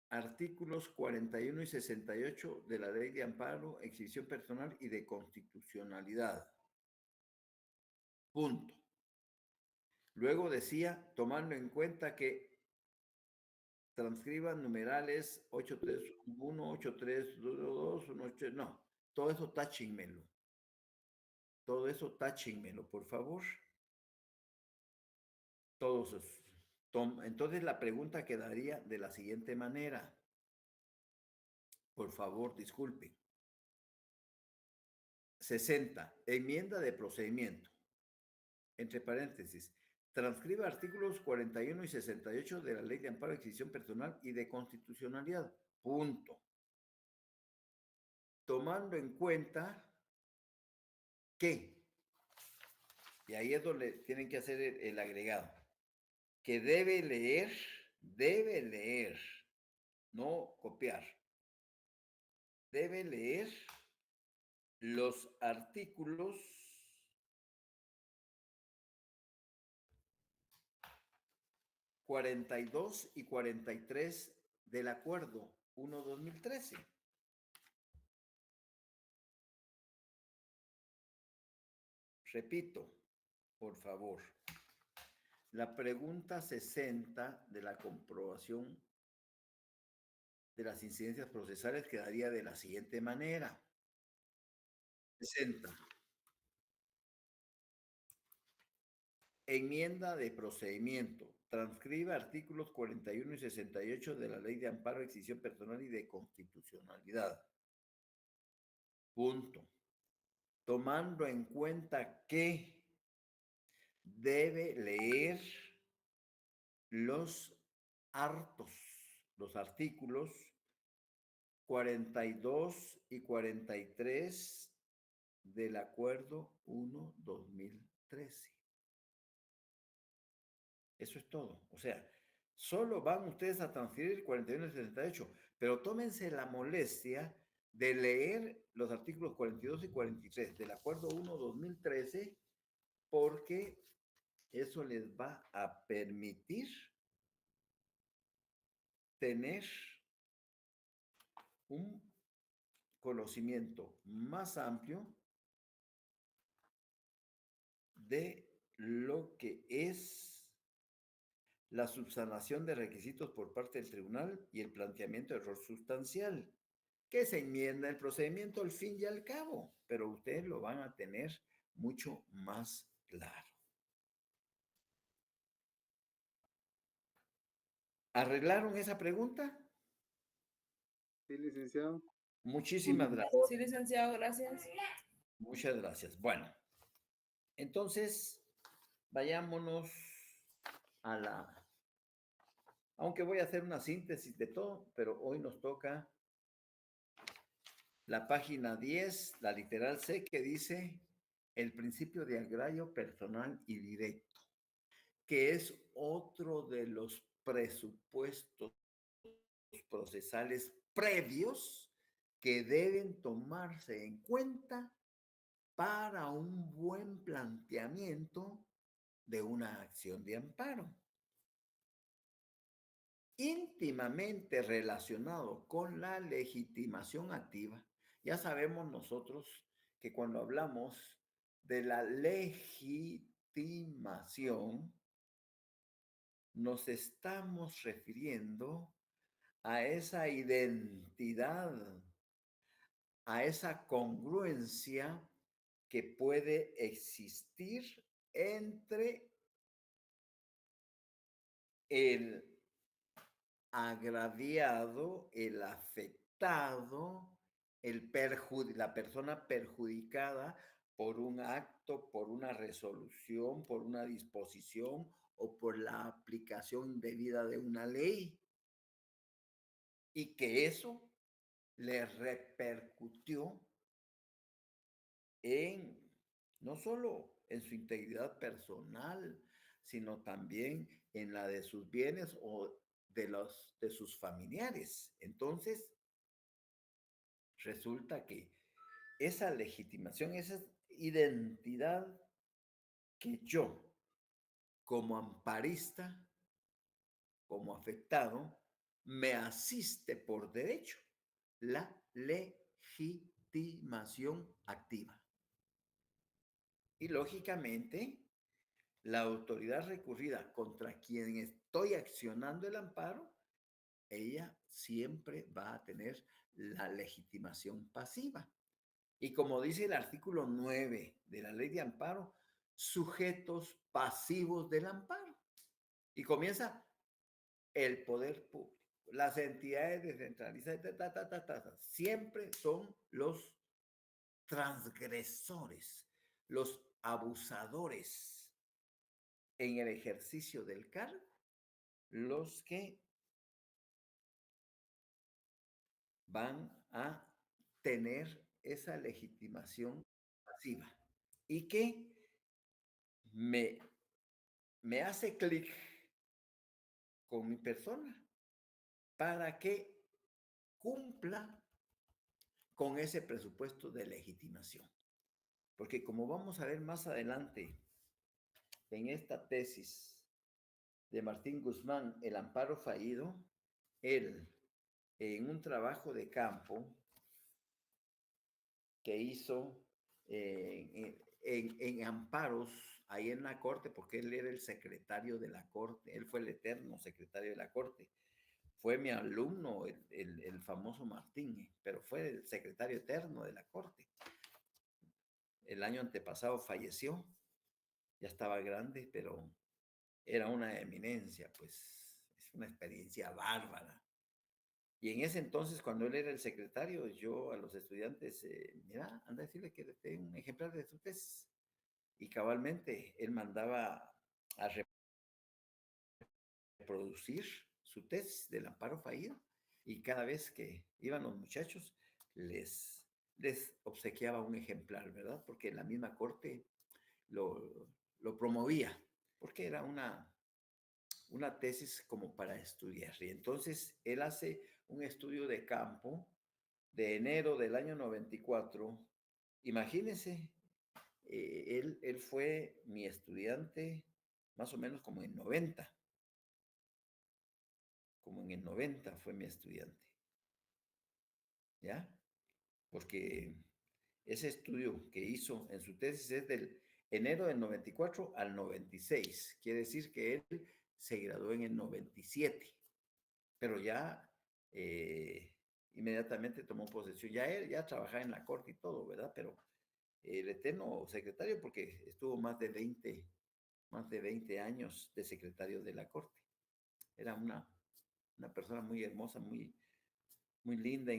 artículos 41 y 68 de la Ley de Amparo, Exhibición Personal y de Constitucionalidad. Punto. Luego decía, tomando en cuenta que transcriban numerales 8311, 8322, 18, no, todo eso táchenmelo. Todo eso táchenmelo, por favor. Todos esos. Entonces la pregunta quedaría de la siguiente manera. Por favor, disculpe. 60. Enmienda de procedimiento. Entre paréntesis. Transcribe artículos 41 y 68 de la Ley de Amparo, Exhibición Personal y de Constitucionalidad. Punto. Tomando en cuenta que, y ahí es donde tienen que hacer el agregado, que debe leer, no copiar, debe leer los artículos 42 y 43 del Acuerdo 1-2013. Repito, por favor. La pregunta 60 de la comprobación de las incidencias procesales quedaría de la siguiente manera. 60. Enmienda de procedimiento. Transcribe artículos 41 y 68 de la Ley de Amparo, Exhibición Personal y de Constitucionalidad. Punto. Tomando en cuenta que debe leer los los artículos 42 y 43 del Acuerdo 1-2013. Eso es todo. O sea, solo van ustedes a transferir 41 y 68, pero tómense la molestia de leer los artículos 42 y 43 del Acuerdo 1-2013, porque eso les va a permitir tener un conocimiento más amplio de lo que es la subsanación de requisitos por parte del tribunal y el planteamiento de error sustancial, que se enmienda el procedimiento al fin y al cabo, pero ustedes lo van a tener mucho más claro. ¿Arreglaron esa pregunta? Sí, licenciado. Muchísimas gracias. Sí, licenciado, gracias. Muchas gracias. Bueno, entonces vayámonos a aunque voy a hacer una síntesis de todo, pero hoy nos toca la página 10, la literal C, que dice el principio de agravio personal y directo, que es otro de los presupuestos procesales previos que deben tomarse en cuenta para un buen planteamiento de una acción de amparo. Íntimamente relacionado con la legitimación activa. Ya sabemos nosotros que cuando hablamos de la legitimación, nos estamos refiriendo a esa identidad, a esa congruencia que puede existir entre el agraviado, el afectado, la persona perjudicada por un acto, por una resolución, por una disposición o por la aplicación indebida de una ley. Y que eso le repercutió en, no solo en su integridad personal, sino también en la de sus bienes o de sus familiares. Entonces, resulta que esa legitimación, esa identidad que yo, como amparista, como afectado, me asiste por derecho la legitimación activa. Y lógicamente, la autoridad recurrida contra quien estoy accionando el amparo, ella siempre va a tener la legitimación pasiva. Y como dice el artículo 9 de la ley de amparo, sujetos pasivos del amparo. Y comienza el poder público. Las entidades descentralizadas siempre son los transgresores, los abusadores en el ejercicio del cargo, los que van a tener esa legitimación pasiva y que me, me hace clic con mi persona para que cumpla con ese presupuesto de legitimación. Porque como vamos a ver más adelante en esta tesis de Martín Guzmán, El amparo fallido, él, en un trabajo de campo que hizo en amparos ahí en la corte, porque él era el secretario de la corte, él fue el eterno secretario de la corte. Fue mi alumno, el famoso Martín, pero fue el secretario eterno de la corte. El año antepasado falleció, ya estaba grande, pero era una eminencia, pues es una experiencia bárbara. Y en ese entonces, cuando él era el secretario, yo a los estudiantes, mira, anda a decirle que le dé un ejemplar de su tesis. Y cabalmente, él mandaba a reproducir su tesis del amparo fallido. Y cada vez que iban los muchachos, les obsequiaba un ejemplar, ¿verdad? Porque la misma corte lo promovía, porque era una tesis como para estudiar. Y entonces él hace un estudio de campo de enero del año 94. Imagínense, él fue mi estudiante más o menos como en 90. Como en el 90 fue mi estudiante. ¿Ya? Porque ese estudio que hizo en su tesis es del enero del 94 al 96. Quiere decir que él se graduó en el 97, pero ya inmediatamente tomó posesión. Ya él ya trabajaba en la corte y todo, ¿verdad? Pero el eterno secretario, porque estuvo más de 20 años de secretario de la corte. Era una persona muy hermosa, muy linda,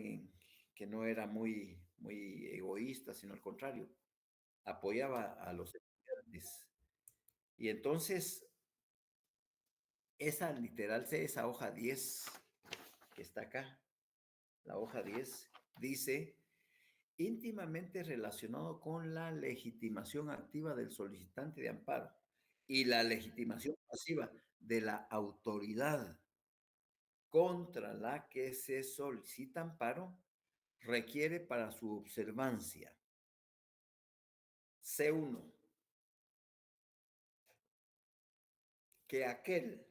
que no era muy egoísta, sino al contrario, apoyaba a los estudiantes. Y entonces, esa hoja 10 que está acá, la hoja 10, dice, íntimamente relacionado con la legitimación activa del solicitante de amparo y la legitimación pasiva de la autoridad contra la que se solicita amparo, requiere para su observancia C1, que aquel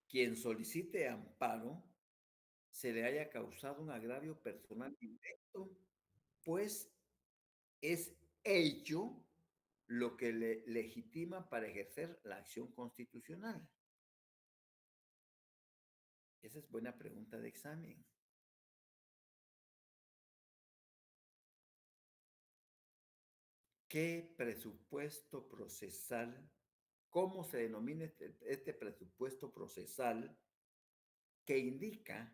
quien solicite amparo se le haya causado un agravio personal directo, pues es ello lo que le legitima para ejercer la acción constitucional. Esa es buena pregunta de examen. ¿Qué presupuesto procesal? ¿Cómo se denomina este presupuesto procesal que indica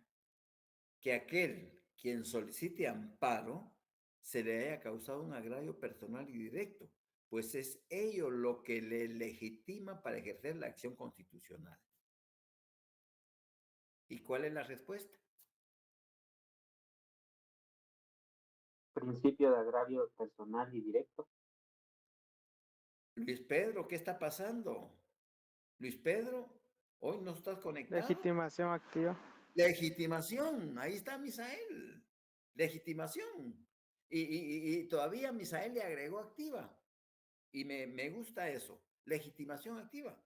que aquel quien solicite amparo se le haya causado un agravio personal y directo, pues es ello lo que le legitima para ejercer la acción constitucional? ¿Y cuál es la respuesta? Principio de agravio personal y directo. Luis Pedro, ¿qué está pasando? Luis Pedro, hoy no estás conectado. Legitimación activa. Legitimación, ahí está Misael. Legitimación. Y todavía Misael le agregó activa. Y me gusta eso. Legitimación activa.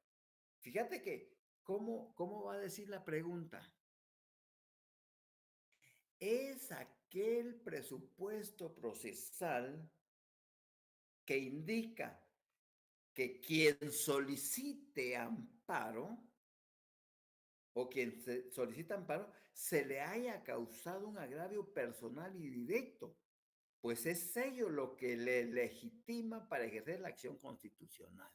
Fíjate que ¿Cómo va a decir la pregunta? Es aquel presupuesto procesal que indica que quien solicite amparo o quien solicita amparo se le haya causado un agravio personal y directo, pues es ello lo que le legitima para ejercer la acción constitucional.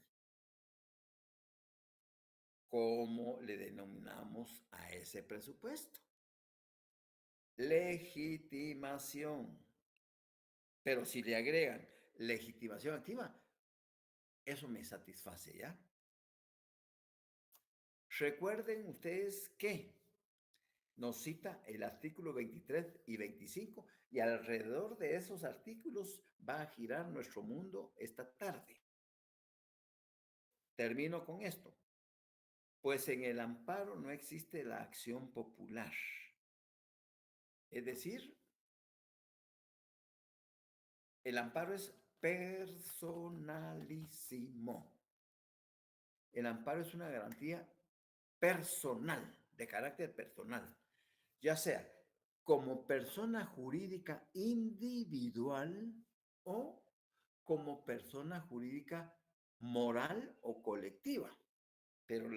¿Cómo le denominamos a ese presupuesto? Legitimación. Pero si le agregan legitimación activa, eso me satisface, ¿ya? Recuerden ustedes que nos cita el artículo 23 y 25 y alrededor de esos artículos va a girar nuestro mundo esta tarde. Termino con esto. Pues en el amparo no existe la acción popular. Es decir, el amparo es personalísimo. El amparo es una garantía personal, de carácter personal, ya sea como persona jurídica individual o como persona jurídica moral o colectiva. Pero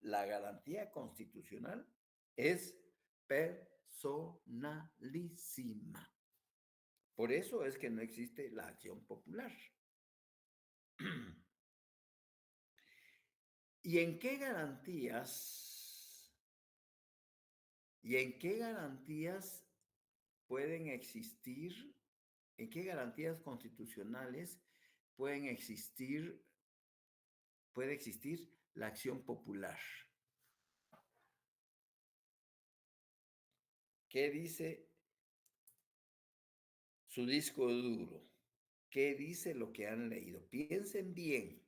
la garantía constitucional es personalísima. Por eso es que no existe la acción popular. ¿Y en qué garantías? ¿Y en qué garantías pueden existir? ¿En qué garantías constitucionales puede existir la acción popular? ¿Qué dice su disco duro? ¿Qué dice lo que han leído? Piensen bien.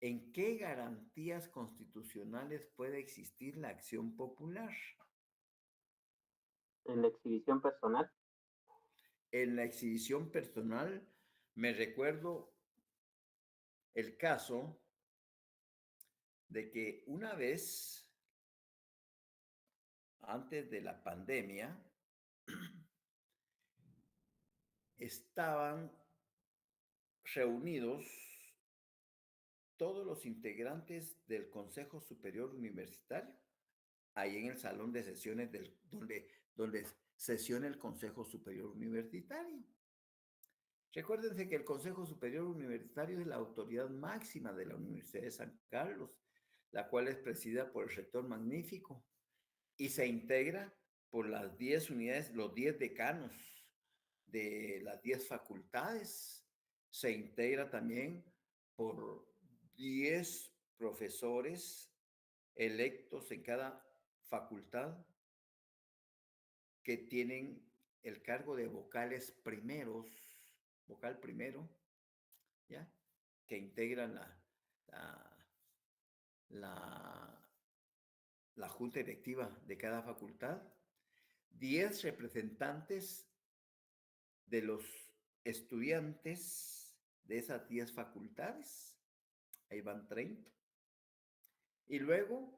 ¿En qué garantías constitucionales puede existir la acción popular? En la exhibición personal, En la exhibición personal, me recuerdo el caso de que una vez, antes de la pandemia, estaban reunidos todos los integrantes del Consejo Superior Universitario, ahí en el salón de sesiones donde sesiona el Consejo Superior Universitario. Recuérdense que el Consejo Superior Universitario es la autoridad máxima de la Universidad de San Carlos, la cual es presidida por el rector magnífico y se integra por las 10 unidades, los 10 decanos de las 10 facultades. Se integra también por 10 profesores electos en cada facultad que tienen el cargo de vocales primeros, vocal primero, ¿ya? Que integran la, la, la junta directiva de cada facultad, 10 representantes de los estudiantes de esas 10 facultades, ahí van 30, y luego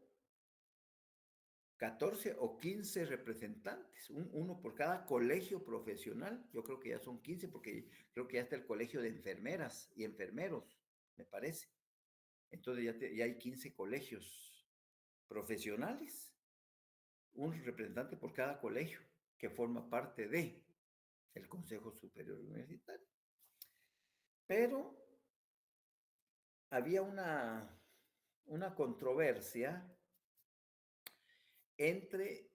14 o 15 representantes, uno por cada colegio profesional. Yo creo que ya son 15 porque creo que ya está el colegio de enfermeras y enfermeros, me parece. Entonces ya hay 15 colegios profesionales, un representante por cada colegio que forma parte de el Consejo Superior Universitario. Pero había una controversia entre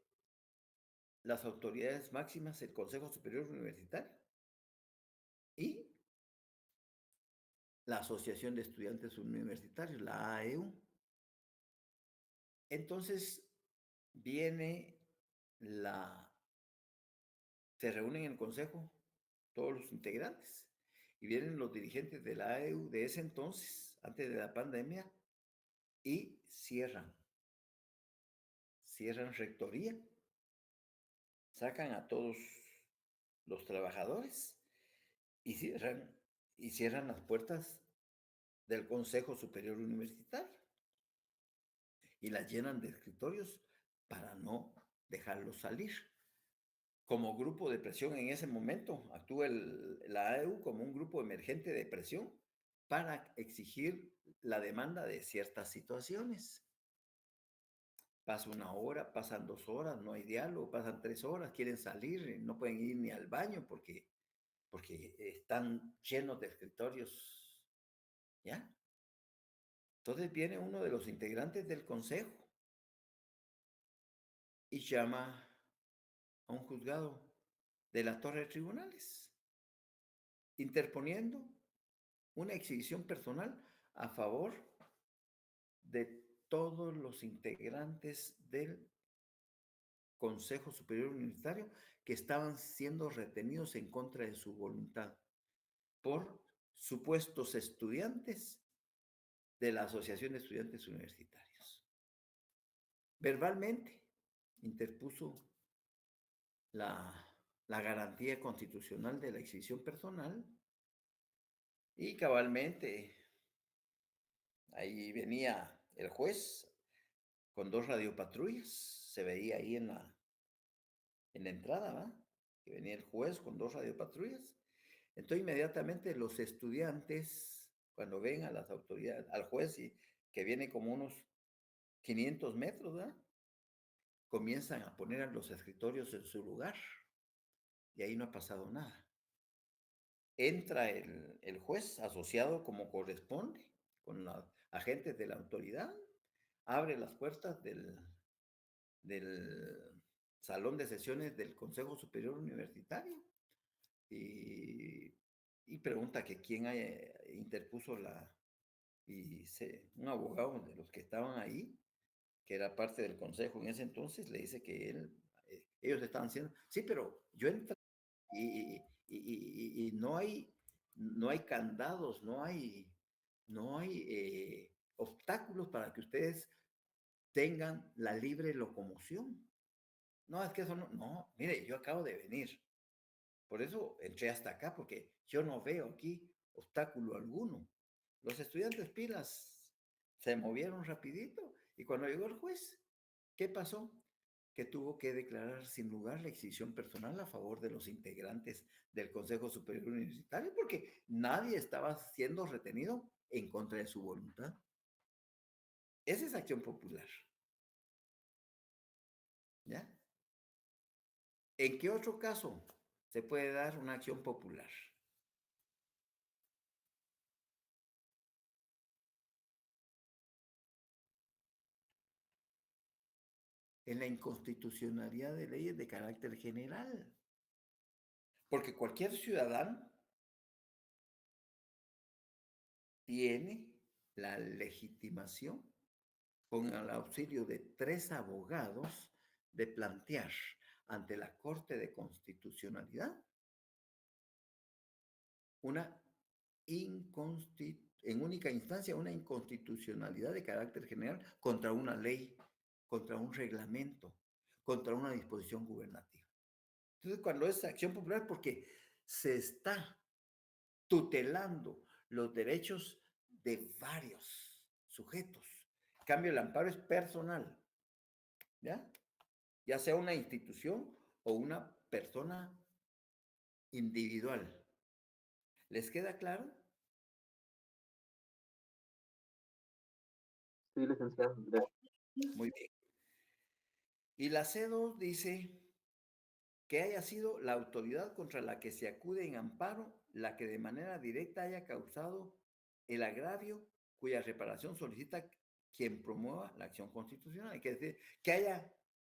las autoridades máximas del Consejo Superior Universitario y la Asociación de Estudiantes Universitarios, la AEU. Entonces viene se reúnen en el Consejo todos los integrantes y vienen los dirigentes de la AEU de ese entonces, antes de la pandemia, y cierran rectoría, sacan a todos los trabajadores y cierran las puertas del Consejo Superior Universitario. y las llenan de escritorios para no dejarlos salir. Como grupo de presión en ese momento, actúa la AEU como un grupo emergente de presión para exigir la demanda de ciertas situaciones. Pasa 1 hora, pasan 2 horas, no hay diálogo, pasan 3 horas, quieren salir, no pueden ir ni al baño porque están llenos de escritorios, ¿ya? Entonces viene uno de los integrantes del consejo y llama a un juzgado de la Torre de Tribunales, interponiendo una exhibición personal a favor de todos los integrantes del Consejo Superior Universitario que estaban siendo retenidos en contra de su voluntad por supuestos estudiantes de la Asociación de Estudiantes Universitarios. Verbalmente interpuso la garantía constitucional de la exhibición personal y cabalmente ahí venía el juez con 2 radiopatrullas, se veía ahí en la entrada, ¿va? Que venía el juez con 2 radiopatrullas. Entonces inmediatamente los estudiantes, cuando ven a las autoridades, al juez, y que viene como unos 500 metros, ¿verdad? Comienzan a poner a los escritorios en su lugar y ahí no ha pasado nada. Entra el juez asociado como corresponde con los agentes de la autoridad, abre las puertas del salón de sesiones del Consejo Superior Universitario y pregunta que quién interpuso un abogado de los que estaban ahí, que era parte del consejo en ese entonces, le dice que ellos estaban diciendo, sí, pero yo entré y no hay candados, no hay obstáculos para que ustedes tengan la libre locomoción. No, es que eso no, mire, yo acabo de venir. Por eso entré hasta acá, porque yo no veo aquí obstáculo alguno. Los estudiantes pilas se movieron rapidito y cuando llegó el juez, ¿qué pasó? Que tuvo que declarar sin lugar la exhibición personal a favor de los integrantes del Consejo Superior Universitario, porque nadie estaba siendo retenido en contra de su voluntad. Esa es acción popular. ¿Ya? ¿En qué otro caso se puede dar una acción popular? En la inconstitucionalidad de leyes de carácter general. Porque cualquier ciudadano tiene la legitimación, con el auxilio de 3 abogados, de plantear ante la Corte de Constitucionalidad en única instancia, una inconstitucionalidad de carácter general contra una ley, contra un reglamento, contra una disposición gubernativa. Entonces, cuando es acción popular, porque se está tutelando los derechos de varios sujetos. En cambio, el amparo es personal, ¿ya? Ya sea una institución o una persona individual. ¿Les queda claro? Sí, licenciado. Gracias. Muy bien. Y la C2 dice que haya sido la autoridad contra la que se acude en amparo la que de manera directa haya causado el agravio cuya reparación solicita quien promueva la acción constitucional. Hay que decir que haya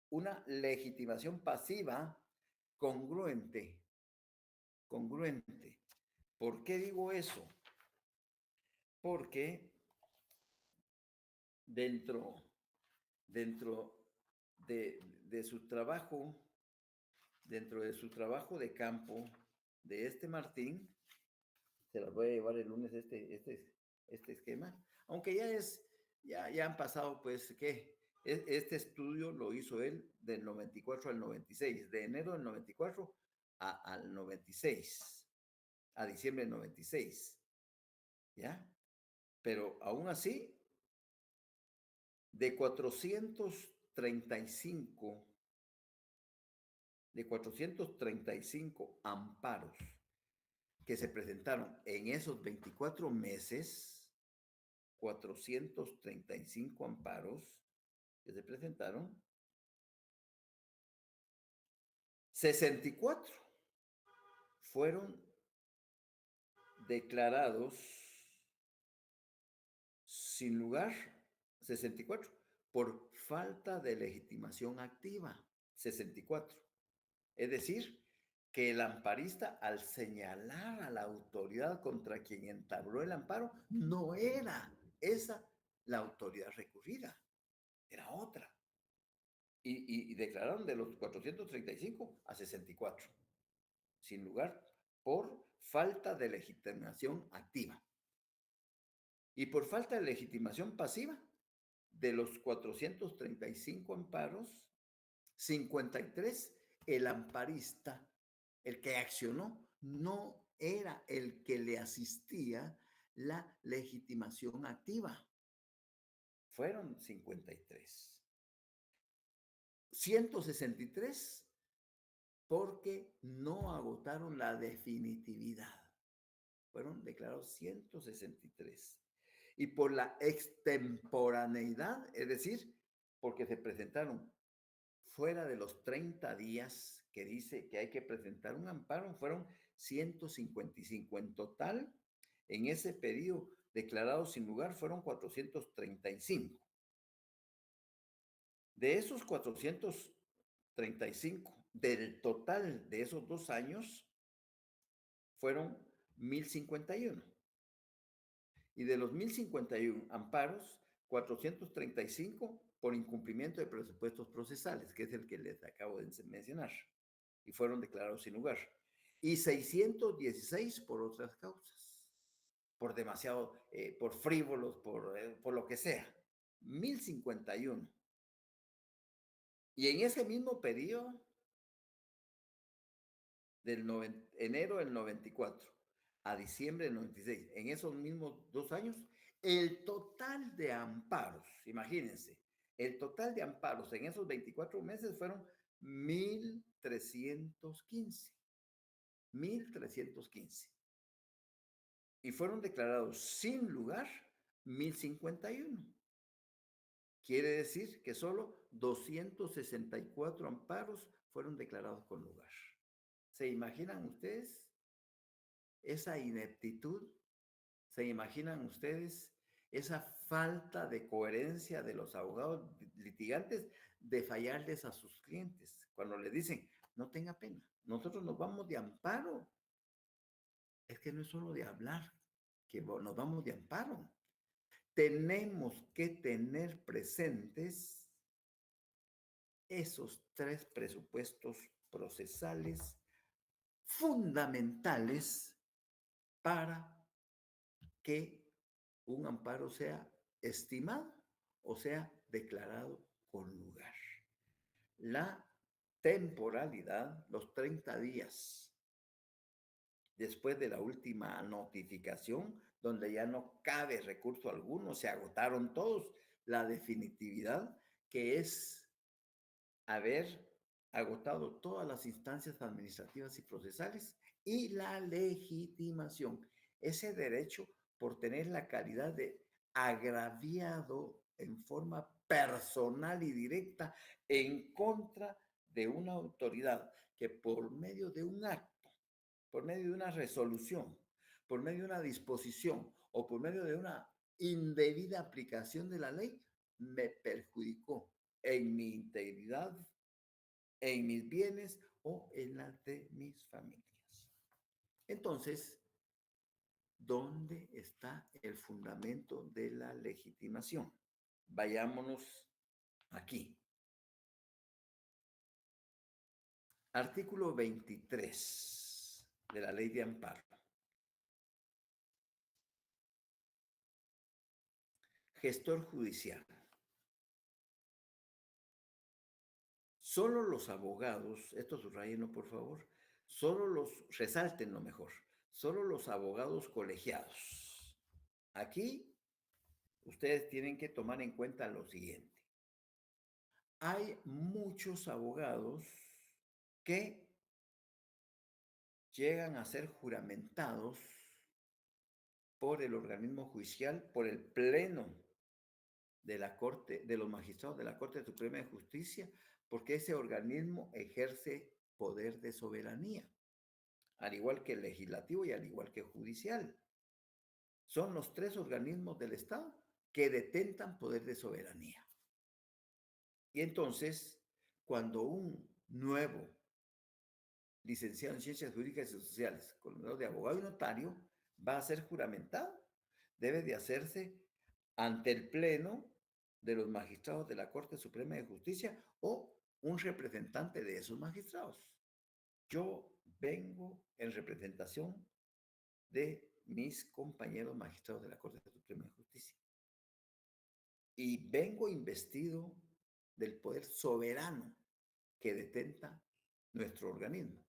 una legitimación pasiva congruente. Congruente. ¿Por qué digo eso? Porque dentro de su trabajo, dentro de su trabajo de campo de Martín, se las voy a llevar el lunes este esquema, aunque ya han pasado, pues, ¿qué? Este estudio lo hizo él del 94 al 96, de enero del 94 al 96, a diciembre del 96, ¿ya? Pero aún así, de 435, de 435 amparos que se presentaron en esos 24 meses, 435 amparos que se presentaron, 64 fueron declarados sin lugar, 64, por falta de legitimación activa, 64. Es decir, que el amparista, al señalar a la autoridad contra quien entabló el amparo, no era esa la autoridad recurrida, era otra. Y declararon de los 435 a 64, sin lugar, por falta de legitimación activa. Y por falta de legitimación pasiva, de los 435 amparos, 53, el amparista, el que accionó, no era el que le asistía la legitimación activa. Fueron 53. 163 porque no agotaron la definitividad. Fueron declarados 163. Y por la extemporaneidad, es decir, porque se presentaron fuera de los 30 días que dice que hay que presentar un amparo, fueron 155. En total, en ese pedido declarado sin lugar, fueron 435. De esos 435, del total de esos 2 años, fueron 1051. Y de los 1051 amparos, 435 por incumplimiento de presupuestos procesales, que es el que les acabo de mencionar, y fueron declarados sin lugar. Y 616 por otras causas, por demasiado, por frívolos, por lo que sea. 1051. Y en ese mismo periodo, enero del 94 a diciembre del 96, en esos mismos 2 años, el total de amparos, imagínense, el total de amparos en esos 24 meses fueron 1,315. 1,315. Y fueron declarados sin lugar 1,051. Quiere decir que solo 264 amparos fueron declarados con lugar. ¿Se imaginan ustedes esa ineptitud? ¿Se imaginan ustedes esa falta de coherencia de los abogados litigantes de fallarles a sus clientes cuando les dicen, no tenga pena, nosotros nos vamos de amparo? Es que no es solo de hablar, que nos vamos de amparo. Tenemos que tener presentes esos 3 presupuestos procesales fundamentales para que un amparo sea estimado o sea declarado con lugar. La temporalidad, los 30 días después de la última notificación, donde ya no cabe recurso alguno, se agotaron todos, la definitividad, que es haber agotado todas las instancias administrativas y procesales, y la legitimación, ese derecho por tener la calidad de agraviado en forma personal y directa en contra de una autoridad que por medio de un acto, por medio de una resolución, por medio de una disposición o por medio de una indebida aplicación de la ley, me perjudicó en mi integridad, en mis bienes o en las de mis familias. Entonces, ¿dónde está el fundamento de la legitimación? Vayámonos aquí. Artículo 23 de la Ley de Amparo. Gestor judicial. Solo los abogados, esto subrayenlo por favor, resáltenlo mejor, solo los abogados colegiados. Aquí ustedes tienen que tomar en cuenta lo siguiente. Hay muchos abogados que llegan a ser juramentados por el organismo judicial, por el pleno de la Corte, de los magistrados de la Corte Suprema de Justicia, porque ese organismo ejerce poder de soberanía, al igual que el legislativo y al igual que el judicial. Son los tres organismos del Estado que detentan poder de soberanía. Y entonces, cuando un nuevo licenciado en Ciencias Jurídicas y Sociales, con el grado de abogado y notario, va a ser juramentado, debe de hacerse ante el Pleno de los magistrados de la Corte Suprema de Justicia o un representante de esos magistrados. Yo vengo en representación de mis compañeros magistrados de la Corte Suprema de Justicia y vengo investido del poder soberano que detenta nuestro organismo.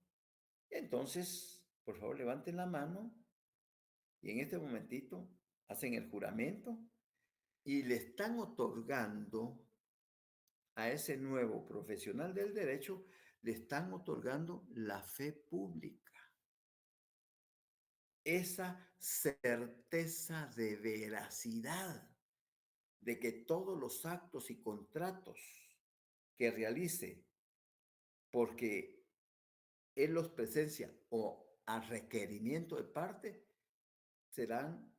Entonces, por favor, levanten la mano y en este momentito hacen el juramento y le están otorgando a ese nuevo profesional del derecho, le están otorgando la fe pública, esa certeza de veracidad de que todos los actos y contratos que realice, porque él los presencia o a requerimiento de parte, serán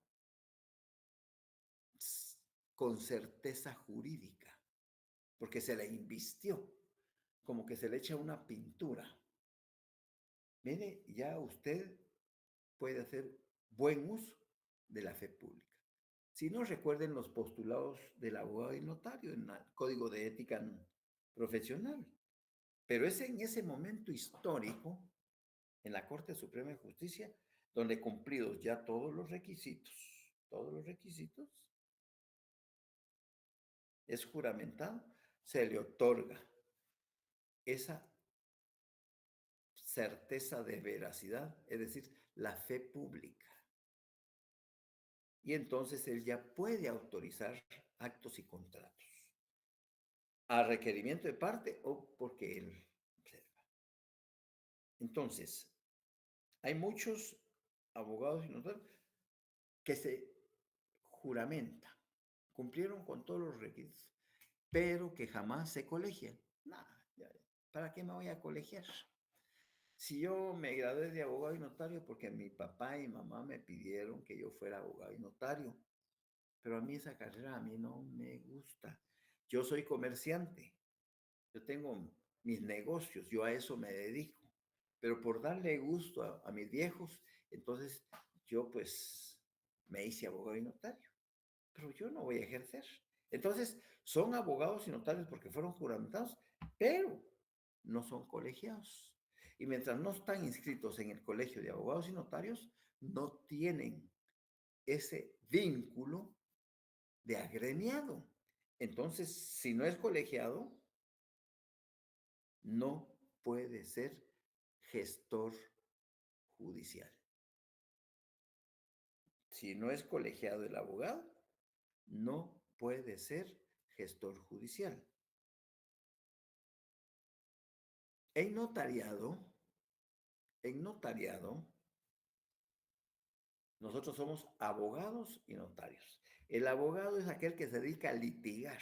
con certeza jurídica, porque se le invistió, como que se le echa una pintura. Mire, ya usted puede hacer buen uso de la fe pública. Si no, recuerden los postulados del abogado y notario en el Código de Ética Profesional. Pero es en ese momento histórico, en la Corte Suprema de Justicia, donde cumplidos ya todos los requisitos, es juramentado, se le otorga esa certeza de veracidad, es decir, la fe pública. Y entonces él ya puede autorizar actos y contratos a requerimiento de parte o porque él observa. Entonces, hay muchos abogados y notarios que se juramentan, cumplieron con todos los requisitos, pero que jamás se colegian. Nada, ¿para qué me voy a colegiar? Si yo me gradué de abogado y notario porque mi papá y mamá me pidieron que yo fuera abogado y notario, pero a mí esa carrera a mí no me gusta. Yo soy comerciante, yo tengo mis negocios, yo a eso me dedico, pero por darle gusto a mis viejos, entonces yo pues me hice abogado y notario, pero yo no voy a ejercer. Entonces son abogados y notarios porque fueron juramentados, pero no son colegiados. Y mientras no están inscritos en el colegio de abogados y notarios, no tienen ese vínculo de agremiado. Entonces, si no es colegiado, no puede ser gestor judicial. Si no es colegiado el abogado, no puede ser gestor judicial. En notariado, nosotros somos abogados y notarios. El abogado es aquel que se dedica a litigar.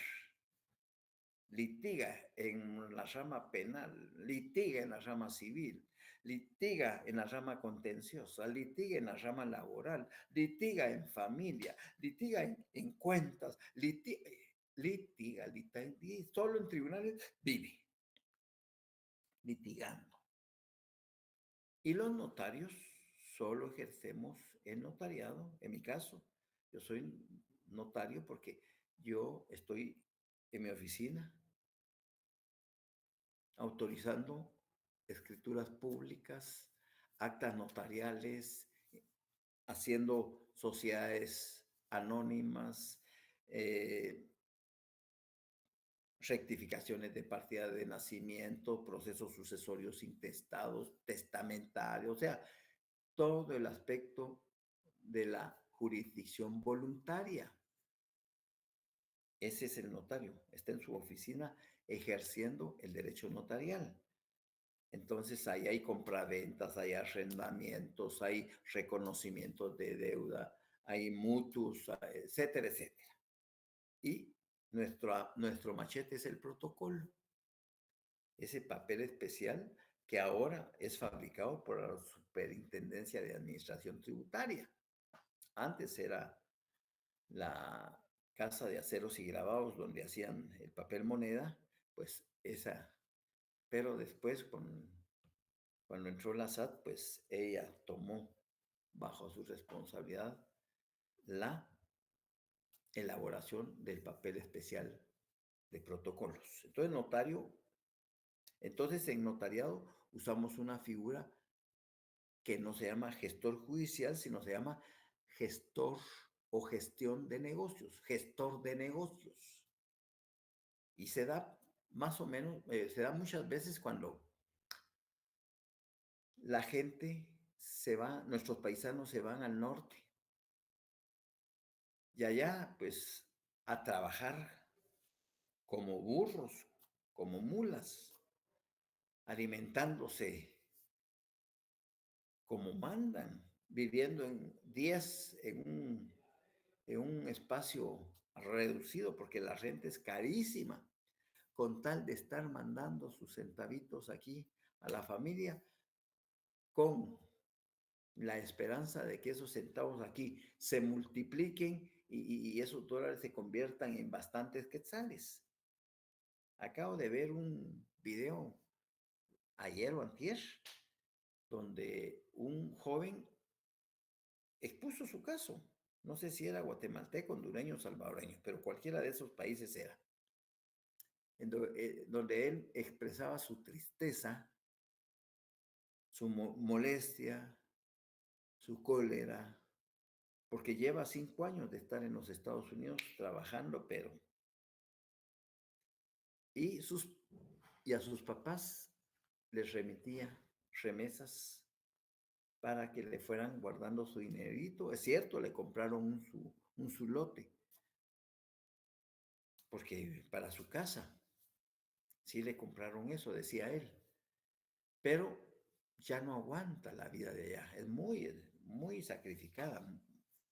Litiga en la rama penal, litiga en la rama civil, litiga en la rama contenciosa, litiga en la rama laboral, litiga en familia, litiga en cuentas, litiga, solo en tribunales vive litigando. Y los notarios solo ejercemos el notariado. En mi caso, yo soy notario porque yo estoy en mi oficina autorizando escrituras públicas, actas notariales, haciendo sociedades anónimas, rectificaciones de partida de nacimiento, procesos sucesorios intestados, testamentarios, o sea, todo el aspecto de la jurisdicción voluntaria. Ese es el notario, está en su oficina ejerciendo el derecho notarial. Entonces ahí hay compraventas, hay arrendamientos, hay reconocimientos de deuda, hay mutuos, etcétera, etcétera. Y nuestro machete es el protocolo, ese papel especial que ahora es fabricado por la Superintendencia de Administración Tributaria. Antes era la Casa de Aceros y Grabados donde hacían el papel moneda, pues esa, pero después cuando entró la SAT, pues ella tomó bajo su responsabilidad la elaboración del papel especial de protocolos. Entonces en notariado usamos una figura que no se llama gestor judicial, sino se llama gestor o gestión de negocios, gestor de negocios. Y se da más o menos, se da muchas veces cuando la gente se va, nuestros paisanos se van al norte y allá pues a trabajar como burros, como mulas, alimentándose como mandan, viviendo en 10 en un espacio reducido porque la renta es carísima, con tal de estar mandando sus centavitos aquí a la familia con la esperanza de que esos centavos aquí se multipliquen y esos dólares se conviertan en bastantes quetzales. Acabo de ver un video ayer o antier donde un joven expuso su caso. No sé si era guatemalteco, hondureño o salvadoreño, pero cualquiera de esos países era. Donde él expresaba su tristeza, su molestia, su cólera, porque lleva 5 años de estar en los Estados Unidos trabajando, pero... Y, y a sus papás les remitía remesas para que le fueran guardando su dinerito. Es cierto, le compraron un su lote, porque para su casa, sí le compraron eso, decía él, pero ya no aguanta la vida de allá, es muy sacrificada,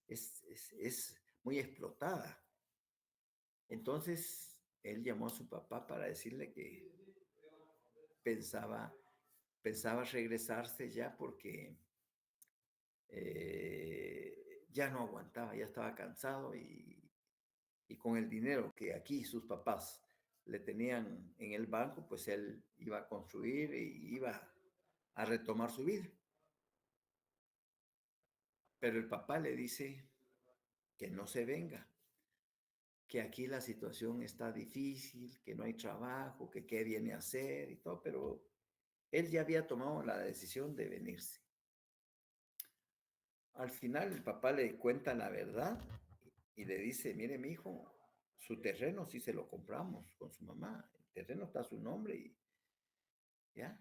es muy explotada. Entonces, él llamó a su papá para decirle que pensaba, pensaba regresarse ya porque ya no aguantaba, ya estaba cansado y con el dinero que aquí sus papás le tenían en el banco, pues él iba a construir y iba a retomar su vida. Pero el papá le dice que no se venga, que aquí la situación está difícil, que no hay trabajo, que qué viene a hacer y todo, pero él ya había tomado la decisión de venirse. Al final el papá le cuenta la verdad y le dice, mire mi hijo, su terreno sí se lo compramos con su mamá, el terreno está a su nombre y ya,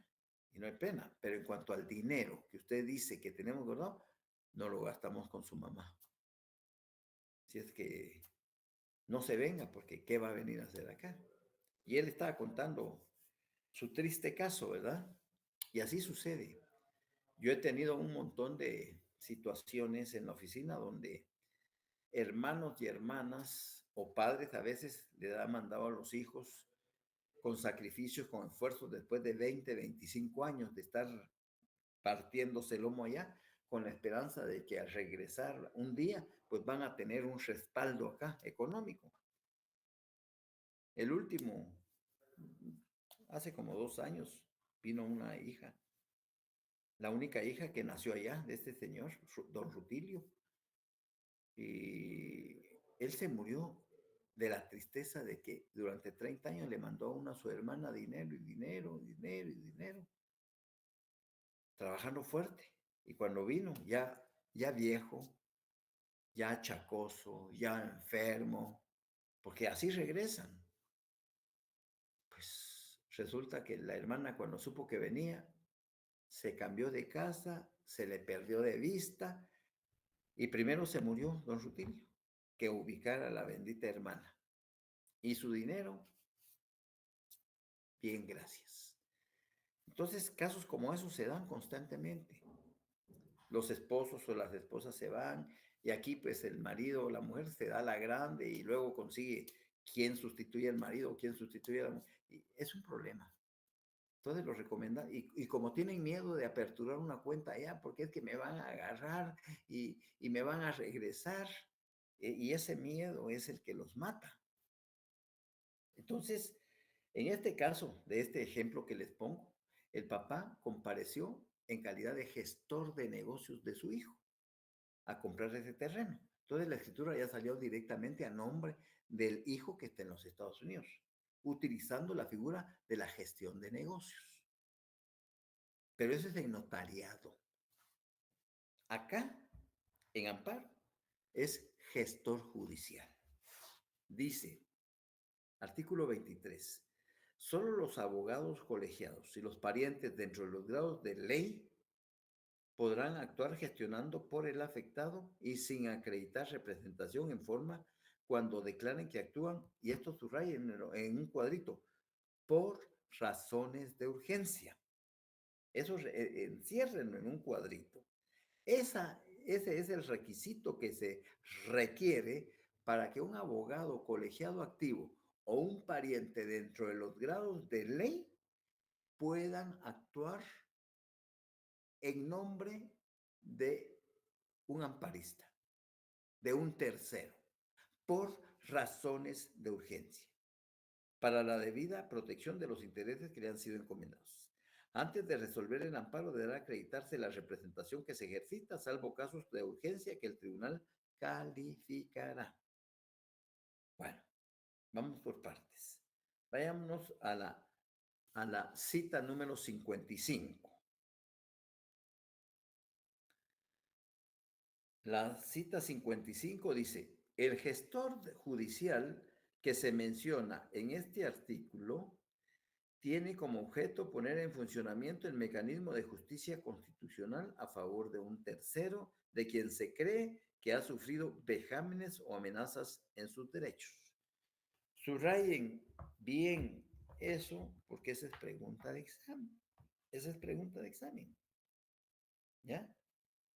y no hay pena, pero en cuanto al dinero que usted dice que tenemos guardado, no lo gastamos con su mamá. Si es que no se venga, porque ¿qué va a venir a hacer acá? Y él estaba contando su triste caso, ¿verdad? Y así sucede. Yo he tenido un montón de situaciones en la oficina donde hermanos y hermanas o padres a veces le han mandado a los hijos con sacrificios, con esfuerzos después de 20, 25 años de estar partiéndose el lomo allá, con la esperanza de que al regresar un día, pues van a tener un respaldo acá económico. El último, hace como 2 años, vino una hija, la única hija que nació allá de este señor, don Rutilio, y él se murió de la tristeza de que durante 30 años le mandó a una a su hermana dinero y dinero, dinero y dinero, trabajando fuerte. Y cuando vino, ya viejo, ya achacoso, ya enfermo, porque así regresan. Pues resulta que la hermana cuando supo que venía, se cambió de casa, se le perdió de vista y primero se murió don Rutilio, que ubicara a la bendita hermana. y su dinero, bien, gracias. Entonces, casos como esos se dan constantemente. Los esposos o las esposas se van y aquí pues el marido o la mujer se da la grande y luego consigue quién sustituye al marido o quién sustituye a la mujer. Y es un problema. Entonces lo recomienda y como tienen miedo de aperturar una cuenta allá, porque es que me van a agarrar y me van a regresar, y ese miedo es el que los mata. Entonces, en este caso, de este ejemplo que les pongo, el papá compareció en calidad de gestor de negocios de su hijo a comprar ese terreno. Entonces la escritura ya salió directamente a nombre del hijo que está en los Estados Unidos, utilizando la figura de la gestión de negocios. Pero eso es en notariado. Acá, en Amparo, es gestor judicial. Dice, artículo 23, solo los abogados colegiados y los parientes dentro de los grados de ley podrán actuar gestionando por el afectado y sin acreditar representación en forma cuando declaren que actúan, y esto subrayen en un cuadrito, por razones de urgencia. Eso enciérrenlo en un cuadrito. Ese es el requisito que se requiere para que un abogado colegiado activo o un pariente dentro de los grados de ley puedan actuar en nombre de un amparista, de un tercero, por razones de urgencia, para la debida protección de los intereses que le han sido encomendados. Antes de resolver el amparo deberá acreditarse la representación que se ejercita, salvo casos de urgencia que el tribunal calificará. Bueno, vamos por partes. Vayámonos a la cita número 55. La cita 55 dice, el gestor judicial que se menciona en este artículo tiene como objeto poner en funcionamiento el mecanismo de justicia constitucional a favor de un tercero de quien se cree que ha sufrido vejámenes o amenazas en sus derechos. Subrayen bien eso porque esa es pregunta de examen. Esa es pregunta de examen. ¿Ya?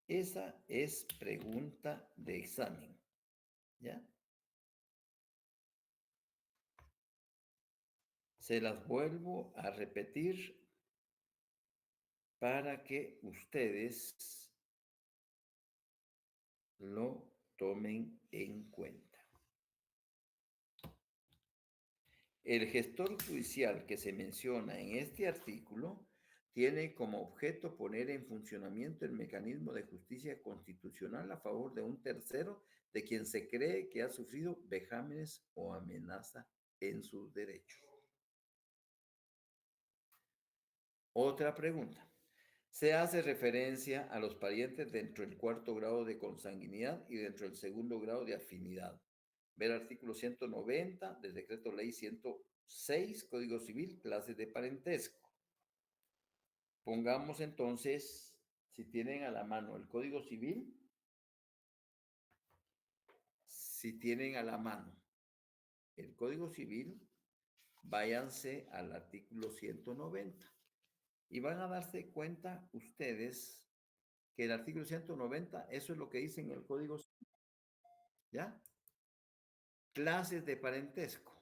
Esa es pregunta de examen. ¿Ya? Se las vuelvo a repetir para que ustedes lo tomen en cuenta. El gestor judicial que se menciona en este artículo tiene como objeto poner en funcionamiento el mecanismo de justicia constitucional a favor de un tercero de quien se cree que ha sufrido vejámenes o amenaza en sus derechos. Otra pregunta. Se hace referencia a los parientes dentro del cuarto grado de consanguinidad y dentro del segundo grado de afinidad. Ver artículo 190 del decreto ley 106, Código Civil, clases de parentesco. Pongamos entonces, si tienen a la mano el Código Civil, si tienen a la mano el Código Civil, váyanse al artículo 190 y van a darse cuenta ustedes que el artículo 190, eso es lo que dice en el Código Civil, ¿ya? Clases de parentesco.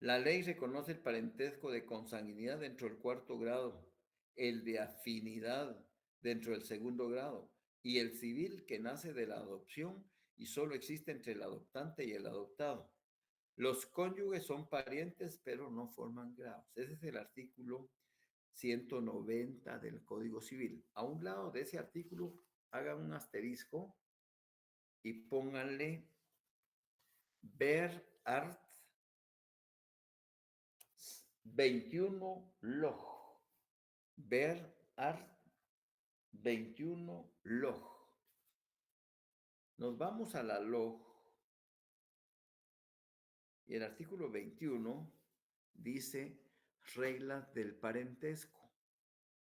La ley reconoce el parentesco de consanguinidad dentro del cuarto grado, el de afinidad dentro del segundo grado y el civil que nace de la adopción y solo existe entre el adoptante y el adoptado. Los cónyuges son parientes pero no forman grados. Ese es el artículo 190 del Código Civil. A un lado de ese artículo hagan un asterisco y pónganle ver art 21 log. Ver art 21 log. Nos vamos a la log y el artículo 21 dice reglas del parentesco.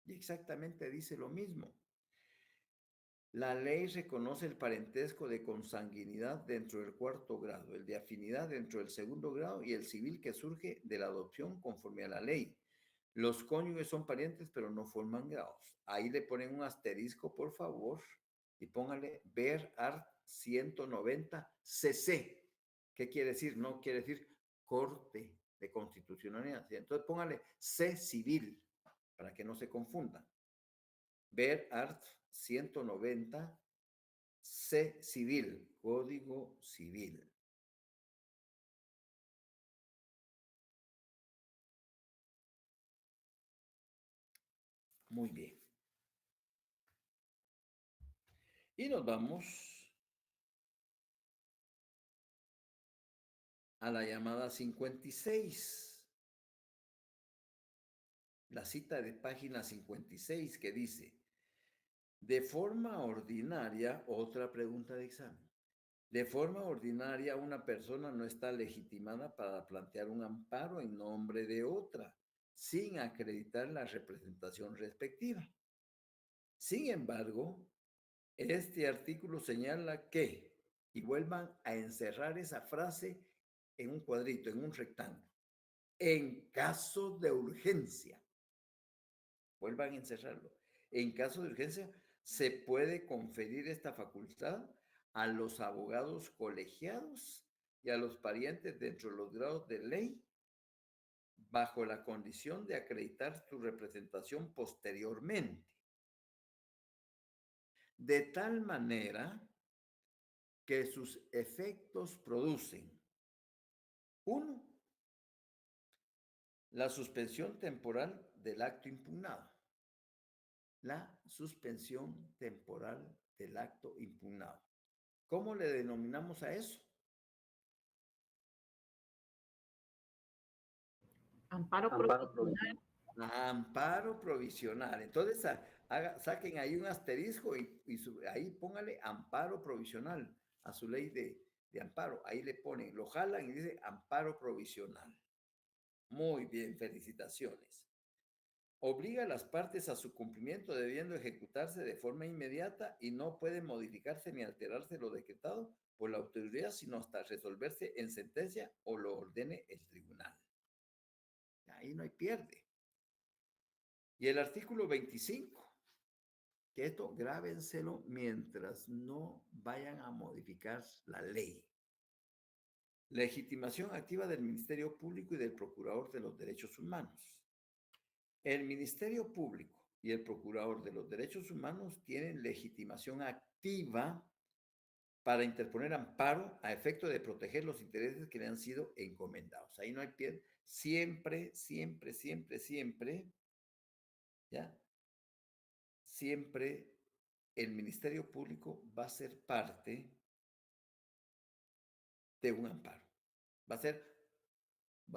Y exactamente dice lo mismo. La ley reconoce el parentesco de consanguinidad dentro del cuarto grado, el de afinidad dentro del segundo grado y el civil que surge de la adopción conforme a la ley. Los cónyuges son parientes, pero no forman grados. Ahí le ponen un asterisco, por favor, y póngale ver art 190 cc. ¿Qué quiere decir? No quiere decir Corte de Constitucionalidad. Entonces póngale C civil, para que no se confundan. Ver art 190 C civil, Código Civil. Muy bien. Y nos vamos a la llamada 56. La cita de página 56 que dice, de forma ordinaria, otra pregunta de examen. De forma ordinaria, una persona no está legitimada para plantear un amparo en nombre de otra, sin acreditar la representación respectiva. Sin embargo, este artículo señala que, y vuelvan a encerrar esa frase en un cuadrito, en un rectángulo, en caso de urgencia, vuelvan a encerrarlo, en caso de urgencia, se puede conferir esta facultad a los abogados colegiados y a los parientes dentro de los grados de ley, bajo la condición de acreditar su representación posteriormente. De tal manera que sus efectos producen, 1, la suspensión temporal del acto impugnado. La suspensión temporal del acto impugnado. ¿Cómo le denominamos a eso? Amparo provisional. Amparo provisional. Entonces, saquen ahí un asterisco y ahí póngale amparo provisional a su ley de amparo. Ahí le ponen, lo jalan y dice amparo provisional. Muy bien, felicitaciones. Obliga a las partes a su cumplimiento debiendo ejecutarse de forma inmediata y no puede modificarse ni alterarse lo decretado por la autoridad, sino hasta resolverse en sentencia o lo ordene el tribunal. Ahí no hay pierde. Y el artículo 25, que esto grábenselo mientras no vayan a modificar la ley. Legitimación activa del Ministerio Público y del Procurador de los Derechos Humanos. El Ministerio Público y el Procurador de los Derechos Humanos tienen legitimación activa para interponer amparo a efecto de proteger los intereses que le han sido encomendados. Ahí no hay pierde. Siempre, siempre, siempre, siempre, ¿ya? Siempre el Ministerio Público va a ser parte de un amparo. Va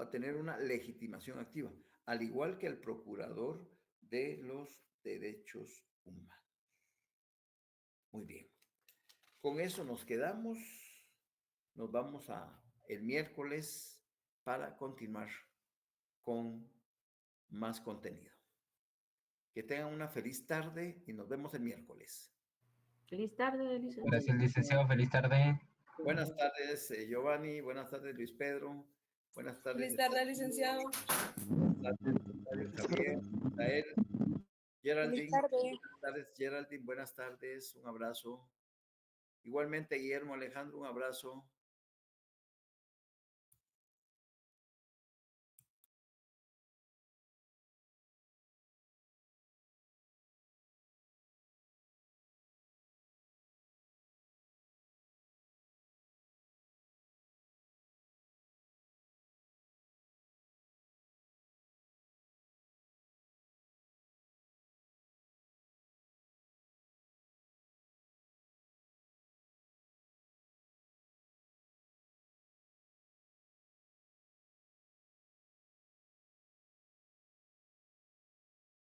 a tener una legitimación activa, al igual que el Procurador de los Derechos Humanos. Muy bien. Con eso nos quedamos. Nos vamos el miércoles para continuar con más contenido. Que tengan una feliz tarde y nos vemos el miércoles. Feliz tarde, licenciado. Gracias, licenciado. Feliz tarde. Buenas tardes, Giovanni. Buenas tardes, Luis Pedro. Buenas tardes. Feliz tarde, licenciado. Buenas tardes, Javier, Israel, Geraldine. Feliz tarde. Buenas tardes, Geraldine. Buenas tardes. Un abrazo. Igualmente, Guillermo Alejandro, un abrazo.